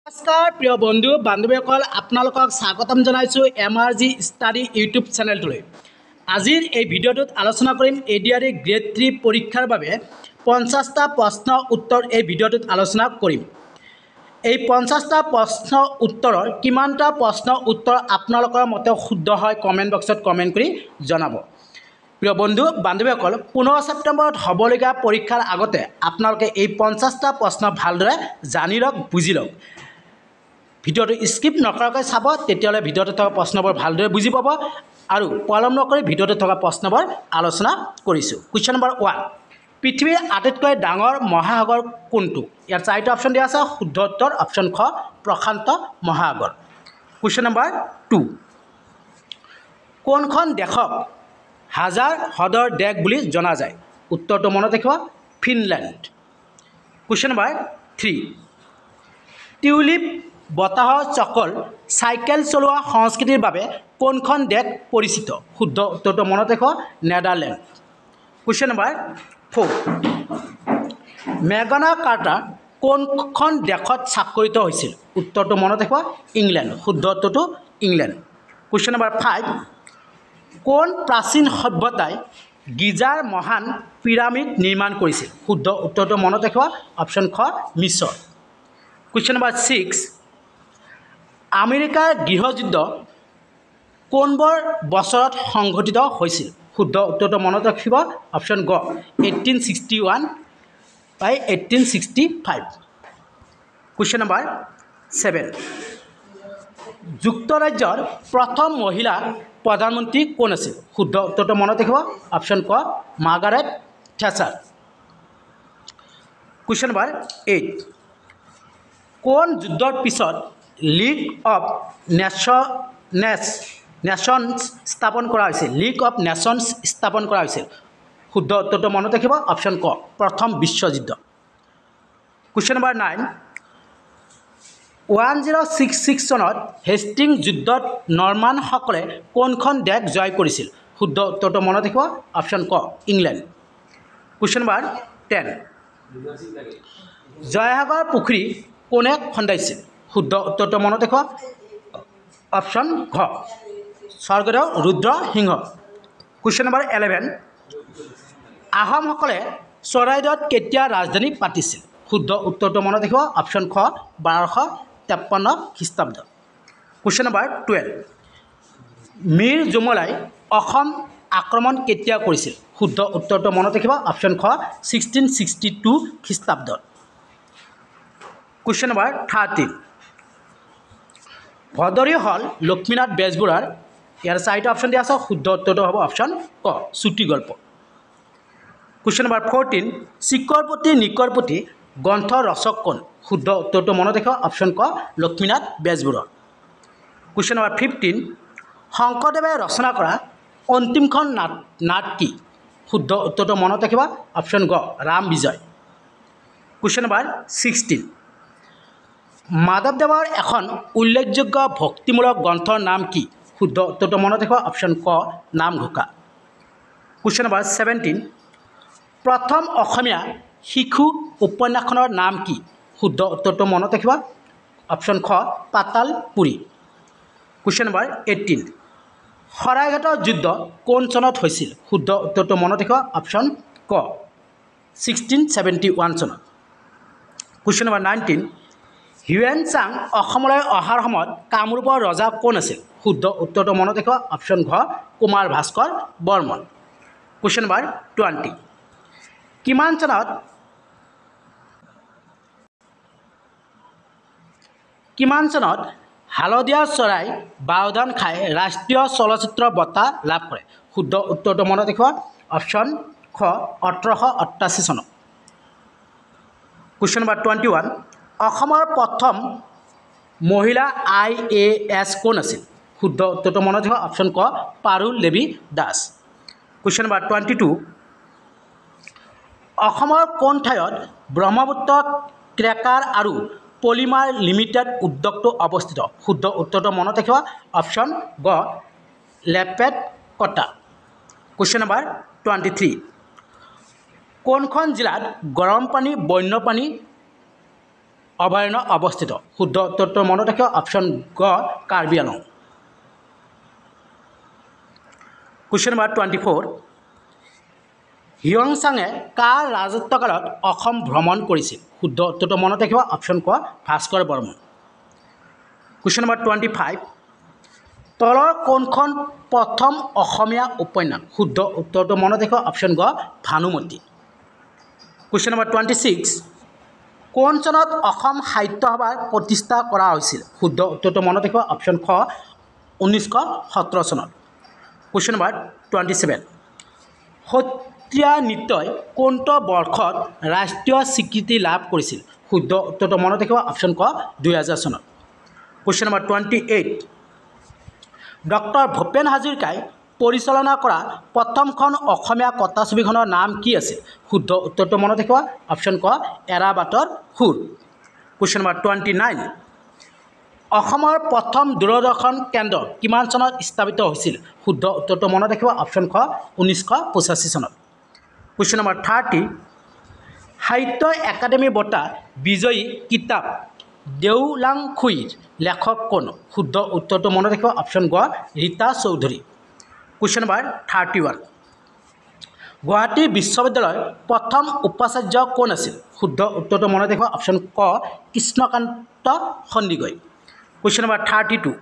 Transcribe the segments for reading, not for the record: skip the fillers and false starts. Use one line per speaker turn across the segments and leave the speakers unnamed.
নমস্কাৰ প্ৰিয় বন্ধু বান্ধৱীসকল আপোনালোকক স্বাগতম জনাইছোঁ MRG ষ্টাডি ইউটিউব চেনেলটোলৈ। আজিৰ এই ভিডিঅ'টোত আলোচনা কৰিম ADRE গ্ৰেড 3 পৰীক্ষাৰ বাবে 50টা প্ৰশ্ন উত্তৰ এই ভিডিঅ'টোত আলোচনা কৰিম। এই 50টা প্ৰশ্ন উত্তৰৰ কিমানটা প্ৰশ্ন উত্তৰ আপোনালোকৰ মতে শুদ্ধ হয় কমেণ্ট বক্সত কমেণ্ট কৰি জনাব। প্ৰিয় বন্ধু বান্ধৱীসকল 15 ছেপ্টেম্বৰত হ'বলগীয়া পৰীক্ষাৰ আগতে আপোনালোকে এই 50টা প্ৰশ্ন ভালদৰে জানি লওক, বুজি লওক। ভিডিঅ'টো স্কিপ নকৰাকৈ চাব, তেতিয়াহ'লে ভিডিঅ'টোত থকা প্ৰশ্নবোৰ ভালদৰে বুজি পাব আৰু পলম নকৰি ভিডিঅ'টোত থকা প্ৰশ্নবোৰ আলোচনা কৰিছোঁ। কুৱেশ্যন নম্বৰ 1, পৃথিৱীৰ আটাইতকৈ ডাঙৰ মহাসাগৰ কোনটো? ইয়াত 4টা অপশ্যন দিয়া আছে। শুদ্ধ উত্তৰ অপশ্যন খ, প্ৰশান্ত মহাসাগৰ। কুৱেশ্যন নম্বৰ 2, কোনখন দেশক হাজাৰ হ্ৰদৰ দেশ বুলি জনা যায়? উত্তৰটো মনত ৰাখিব, ফিনলেণ্ড। কুৱেশ্যন নম্বৰ 3, টিউলিপ বতাহৰ চকল চাইকেল চলোৱা সংস্কৃতিৰ বাবে কোনখন দেশ পৰিচিত? শুদ্ধ উত্তৰটো মনত ৰাখিব, Netherlands. Question number 4, Magna Carter কোনখন দেশত স্বাক্ষৰিত হৈছিল? উত্তৰটো মনত ৰাখিব, ইংলেণ্ড। শুদ্ধ উত্তৰটো ইংলেণ্ড। কুৱেশ্যন নম্বৰ 5, কোন প্ৰাচীন সভ্যতাই গীজাৰ মহান পিৰামিড নিৰ্মাণ কৰিছিল? শুদ্ধ উত্তৰটো মনত ৰাখিব, অপশ্যন খ, মিছৰ। কুৱেশ্যন নম্বৰ 6, আমেৰিকাৰ গৃহযুদ্ধ কোনবোৰ বছৰত সংঘটিত হৈছিল? শুদ্ধ উত্তৰটো মনত ৰাখিব, অপশ্যন গ, 1861 by 1865। কুৱেশ্যন নম্বৰ 7, যুক্তৰাজ্যৰ প্ৰথম মহিলা প্ৰধানমন্ত্ৰী কোন আছিল? শুদ্ধ উত্তৰটো মনত ৰাখিব, অপশ্যন ক, মাৰ্গাৰেট থেচাৰ। কুৱেশ্যন নম্বৰ 8, কোন যুদ্ধৰ পিছত লীগ অফ নেশ্যনছ স্থাপন কৰা হৈছিল? লীগ অফ নেশ্যনছ স্থাপন কৰা হৈছিল। শুদ্ধ উত্তৰটো মনত ৰাখিব, অপশ্যন ক, প্ৰথম বিশ্বযুদ্ধ। কুৱেশ্যন নম্বৰ 9, 1066 চনত হেষ্টিং যুদ্ধত নৰমানসকলে কোনখন দেশ জয় কৰিছিল? শুদ্ধ উত্তৰটো মনত ৰাখিব, অপশ্যন ক, ইংলেণ্ড। কুৱেশ্যন নম্বৰ 10, জয়সাগৰ পুখুৰী কোনে খন্দাইছিল? শুদ্ধ উত্তৰটো মনত ৰাখিব, অপশ্যন ঘ, স্বৰ্গদেউ ৰুদ্ৰসিংহ। কুৱেশ্যন নম্বৰ 11, আহোমসকলে চৰাইদেউত কেতিয়া ৰাজধানী পাতিছিল? শুদ্ধ উত্তৰটো মনত ৰাখিব, অপশ্যন খ, 1253 খ্ৰীষ্টাব্দ। কুৱেশ্যন নম্বৰ 12, মীৰ জুমলাই অসম আক্ৰমণ কেতিয়া কৰিছিল? শুদ্ধ উত্তৰটো মনত ৰাখিব, অপশ্যন খ, 1662 খ্ৰীষ্টাব্দত। কুৱেশ্যন নম্বৰ 13, ভদৰী হল লক্ষ্মীনাথ বেজবৰুৱাৰ, ইয়াৰ 4টা অপশ্যন দিয়া আছে। শুদ্ধ উত্তৰটো হ'ব অপশ্যন ক, চুটি গল্প। কুৱেশ্যন নম্বৰ 14, চিকৰপতি নিকৰপতি গ্ৰন্থৰ ৰচক কোন? শুদ্ধ উত্তৰটো মনত ৰাখিব, অপশ্যন ক, লক্ষ্মীনাথ বেজবৰুৱা। কুৱেশ্যন নম্বৰ 15, শংকৰদেৱে ৰচনা কৰা অন্তিমখন নাট কি? শুদ্ধ উত্তৰটো মনত ৰাখিব, অপশ্যন গ, ৰাম বিজয়। কুৱেশ্যন নম্বৰ 16, মাধৱদেৱৰ এখন উল্লেখযোগ্য ভক্তিমূলক গ্ৰন্থৰ নাম কি? শুদ্ধ উত্তৰটো মনত ৰাখিব, অপশ্যন ক, নামঘোষা। কুৱেশ্যন নম্বৰ 17, প্ৰথম অসমীয়া শিশু উপন্যাসখনৰ নাম কি? শুদ্ধ উত্তৰটো মনত ৰাখিব, অপশ্যন খ, পাতালপুৰী। কুৱেশ্যন নম্বৰ 18, শৰাইঘাটৰ যুদ্ধ কোন চনত হৈছিল? শুদ্ধ উত্তৰটো মনত ৰাখিব, অপশ্যন ক, 1671 চনত। কুৱেশ্যন নম্বৰ 19, হিউৱেন চাং অসমলৈ অহাৰ সময়ত কামৰূপৰ ৰজা কোন আছিল? শুদ্ধ উত্তৰটো মনত ৰাখিব, অপশ্যন ঘ, কুমাৰ ভাস্কৰ বৰ্মন। কুৱেশ্যন নম্বৰ 20, কিমান চনত হালধীয়া চৰাই বাওধান খাই ৰাষ্ট্ৰীয় চলচ্চিত্ৰ বঁটা লাভ কৰে? শুদ্ধ উত্তৰটো মনত ৰাখিব, অপশ্যন খ, 1888 চনত। কুৱেশ্যন নম্বৰ 21, অসমৰ প্ৰথম মহিলা IAS কোন আছিল? শুদ্ধ উত্তৰটো মনত ৰাখিব, অপশ্যন ক, পাৰুল দেৱী দাস। কুৱেশ্যন নম্বৰ 22, অসমৰ কোন ঠাইত ব্ৰহ্মপুত্ৰ ক্ৰেকাৰ আৰু পলিমাৰ লিমিটেড উদ্যোগটো অৱস্থিত? শুদ্ধ উত্তৰটো মনত ৰাখিব, অপশ্যন গ, লেপেটকটা। কুৱেশ্যন নম্বৰ 23, কোনখন জিলাত গৰম পানী বন্যপ্ৰাণী অভয়াৰণ্য অৱস্থিত? শুদ্ধ উত্তৰটো মনত ৰাখিব অপশ্যন গ কাৰ্বি আংলং। কুৱেশ্যন নম্বৰ 24 হিউৱেন-চাঙে কাৰ ৰাজত্বকালত অসম ভ্ৰমণ কৰিছিল? শুদ্ধ উত্তৰটো মনত ৰাখিব অপশ্যন ক ভাস্কৰ বৰ্মন। কুৱেশ্যন নম্বৰ 25 তলৰ কোনখন প্ৰথম অসমীয়া উপন্যাস? শুদ্ধ উত্তৰটো মনত ৰাখিব অপশ্যন গ ভানুমতী। কুৱেশ্যন নম্বৰ 26 কোন চনত অসম সাহিত্য সভাৰ প্ৰতিষ্ঠা কৰা হৈছিল? শুদ্ধ উত্তৰটো মনত ৰাখিব অপশ্যন খ 1917 চনত। কুৱেশ্যন নম্বৰ 27 সত্ৰীয়া নৃত্যই কোনটো বৰ্ষত ৰাষ্ট্ৰীয় স্বীকৃতি লাভ কৰিছিল? শুদ্ধ উত্তৰটো মনত ৰাখিব অপশ্যন ক 2000 চনত। কুৱেশ্যন নম্বৰ 28 ডক্টৰ ভূপেন হাজৰিকাই পৰিচালনা কৰা প্ৰথমখন অসমীয়া কথাছবিখনৰ নাম কি আছিল? শুদ্ধ উত্তৰটো মনত ৰাখিব অপশ্যন ক এৰাবাটৰ সুৰ। কুৱেশ্যন নম্বৰ 29 অসমৰ প্ৰথম দূৰদৰ্শন কেন্দ্ৰ কিমান চনত স্থাপিত হৈছিল? শুদ্ধ উত্তৰটো মনত ৰাখিব অপশ্যন খ 1985 চনত। কুৱেশ্যন নম্বৰ 30 সাহিত্য একাডেমী বঁটা বিজয়ী কিতাপ দেওলাংখুইৰ লেখক কোন? শুদ্ধ উত্তৰটো মনত ৰাখিব অপশ্যন গ ৰীতা চৌধুৰী। কুৱেশ্যন নম্বৰ 31 গুৱাহাটী বিশ্ববিদ্যালয়ৰ প্ৰথম উপাচাৰ্য কোন আছিল? শুদ্ধ উত্তৰটো মনত ৰাখিব অপশ্যন ক কৃষ্ণকান্ত সন্দিকৈ। কুৱেশ্যন নম্বৰ 32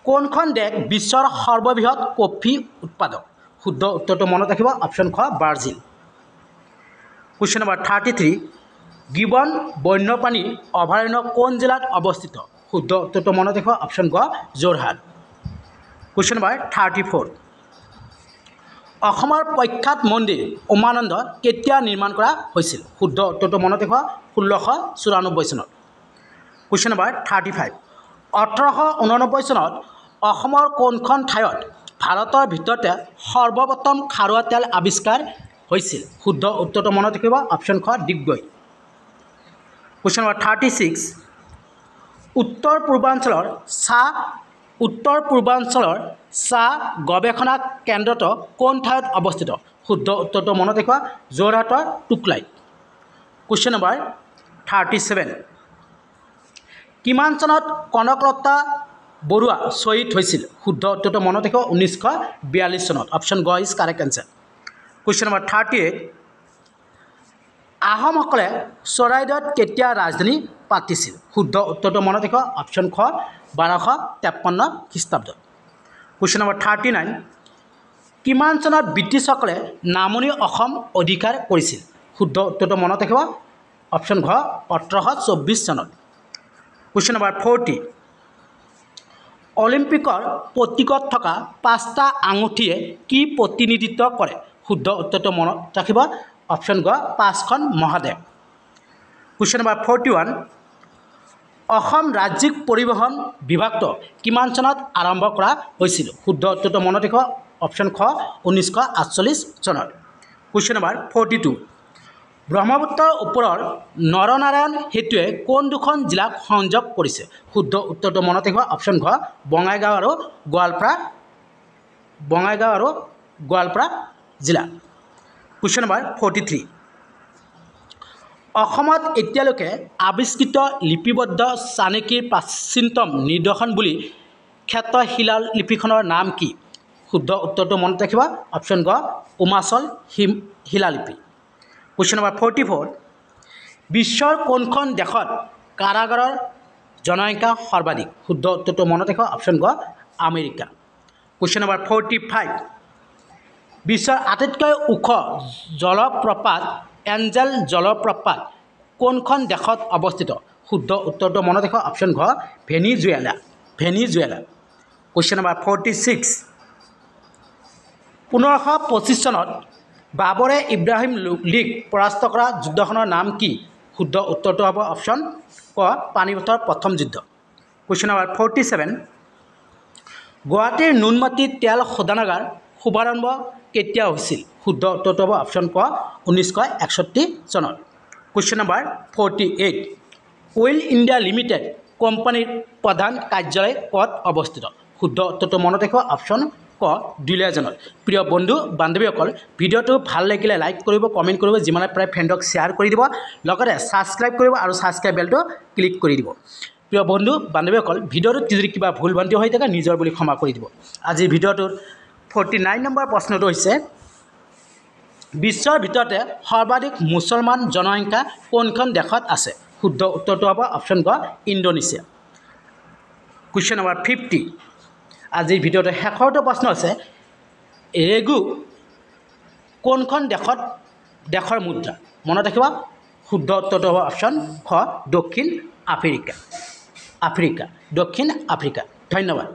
কোনখন দেশ বিশ্বৰ সৰ্ববৃহৎ কফি উৎপাদক? শুদ্ধ উত্তৰটো মনত ৰাখিব অপশ্যন খ ব্ৰাজিল। কুৱেশ্যন নম্বৰ 33 গিবন বন্যপ্ৰাণী অভয়াৰণ্য কোন জিলাত অৱস্থিত? শুদ্ধ উত্তৰটো মনত ৰাখিব অপশ্যন গ যোৰহাট। কুৱেশ্যন নম্বৰ 34 অসমৰ প্ৰখ্যাত মন্দিৰ উমানন্দ কেতিয়া নিৰ্মাণ কৰা হৈছিল? শুদ্ধ উত্তৰটো মনত ৰাখিব 1694 চনত। কুৱেশ্যন নম্বৰ 35 1889 চনত অসমৰ কোনখন ঠাইত ভাৰতৰ ভিতৰতে সৰ্বপ্ৰথম খাৰুৱা তেল আৱিষ্কাৰ হৈছিল? শুদ্ধ উত্তৰটো মনত ৰাখিব অপশ্যন খ ডিগবৈ। কুৱেশ্যন নম্বৰ 36 উত্তৰ পূৰ্বাঞ্চলৰ চাহ গৱেষণা কেন্দ্ৰটো কোন ঠাইত অৱস্থিত? শুদ্ধ উত্তৰটো মনত ৰাখিব যোৰহাটৰ টুকলাইত। কুৱেশ্যন নম্বৰ 37 কিমান চনত কনকলতা বৰুৱা শ্বহীদ হৈছিল? শুদ্ধ উত্তৰটো মনত ৰাখিব 1942 চনত। অপশ্যন গ is correct answer. Question number 38 আহোমসকলে চৰাইদেউত কেতিয়া ৰাজধানী পাতিছিল? শুদ্ধ উত্তৰটো মনত ৰাখিব অপশ্যন খ 1253 খ্ৰীষ্টাব্দত। কুৱেশ্যন নম্বৰ 39 কিমান চনত ব্ৰিটিছসকলে নামনি অসম অধিকাৰ কৰিছিল? শুদ্ধ উত্তৰটো মনত ৰাখিব অপশ্যন ঘ 1824 চনত। কুৱেশ্যন নম্বৰ 40 অলিম্পিকৰ প্ৰতীকত থকা 5টা আঙুঠিয়ে কি প্ৰতিনিধিত্ব কৰে? শুদ্ধ উত্তৰটো মনত ৰাখিব অপশ্যন গ 5খন মহাদেশ। কুৱেশ্যন নম্বৰ 41 অসম ৰাজ্যিক পৰিবহণ বিভাগটো কিমান চনত আৰম্ভ কৰা হৈছিল? শুদ্ধ উত্তৰটো মনত ৰাখিব অপশ্যন খ 1948 চনত। কুৱেশ্যন নম্বৰ 42 ব্ৰহ্মপুত্ৰৰ ওপৰৰ নৰনাৰায়ণ সেতুৱে কোন দুখন জিলাক সংযোগ কৰিছে? শুদ্ধ উত্তৰটো মনত ৰাখিব অপশ্যন ঘ বঙাইগাঁও আৰু গোৱালপাৰা জিলা। কুৱেশ্যন নম্বৰ 43 অসমত এতিয়ালৈকে আৱিষ্কৃত লিপিবদ্ধ চানেকিৰ প্ৰাচীনতম নিদৰ্শন বুলি খ্যাত শিলালিপিখনৰ নাম কি? শুদ্ধ উত্তৰটো মনত ৰাখিব অপশ্যন গ উমাচল শিলালিপি। কুৱেশ্যন নম্বৰ 44 বিশ্বৰ কোনখন দেশত কাৰাগাৰৰ জনসংখ্যা সৰ্বাধিক? শুদ্ধ উত্তৰটো মনত ৰাখিব অপশ্যন গ আমেৰিকা। কুৱেশ্যন নম্বৰ 45 বিশ্বৰ আটাইতকৈ ওখ জলপ্ৰপাত এঞ্জেল জলপ্ৰপাত কোনখন দেশত অৱস্থিত? শুদ্ধ উত্তৰটো মনত ৰাখিব অপশ্যন ঘ ভেনিজুৱেলা। কুৱেশ্যন নম্বৰ 46 1525 চনত বাবৰে ইব্ৰাহিম লোধীক পৰাস্ত কৰা যুদ্ধখনৰ নাম কি? শুদ্ধ উত্তৰটো হ'ব অপশ্যন ক পানিপথৰ প্ৰথম যুদ্ধ। কুৱেশ্যন নম্বৰ 47 গুৱাহাটীৰ নুনমাটি তেল শোধনাগাৰ শুভাৰম্ভ কেতিয়া হৈছিল? শুদ্ধ উত্তৰটো হ'ব অপশ্যন ক 1961 চনত। Question number 48 oil India limited কোম্পানীৰ প্ৰধান কাৰ্যালয় ক'ত অৱস্থিত? শুদ্ধ উত্তৰটো মনত ৰাখিব অপশ্যন ক ক দুলীয়াজানত প্ৰিয় বন্ধু বান্ধৱীসকল ভিডিঅ'টো ভাল লাগিলে লাইক কৰিব কমেণ্ট কৰিব যিমানে প্ৰায় ফ্ৰেণ্ডক শ্বেয়াৰ কৰি দিব লগতে ছাবস্ক্ৰাইব কৰিব আৰু ছাবস্ক্ৰাইব বেলটো ক্লিক কৰি দিব প্ৰিয় বন্ধু বান্ধৱীসকল ভিডিঅ'টোত যদি কিবা ভুল ভ্ৰান্তি হৈ থাকে নিজৰ বুলি ক্ষমা কৰি দিব আজিৰ ভিডিঅ'টোৰ 49 নম্বৰ প্ৰশ্নটো হৈছে বিশ্বৰ ভিতৰতে সৰ্বাধিক মুছলমান জনসংখ্যা কোনখন দেশত আছে শুদ্ধ উত্তৰটো হ'ব অপশ্যন গ ইণ্ডোনেছিয়া কুৱেশ্যন নম্বৰ 50 আজিৰ ভিডিঅ'টো শেষৰটো প্ৰশ্ন আছে ৰেগু কোনখন দেশৰ মুদ্ৰা মনত ৰাখিব শুদ্ধ উত্তৰটো হ'ব অপশ্যন খ দক্ষিণ আফ্ৰিকা দক্ষিণ আফ্ৰিকা ধন্যবাদ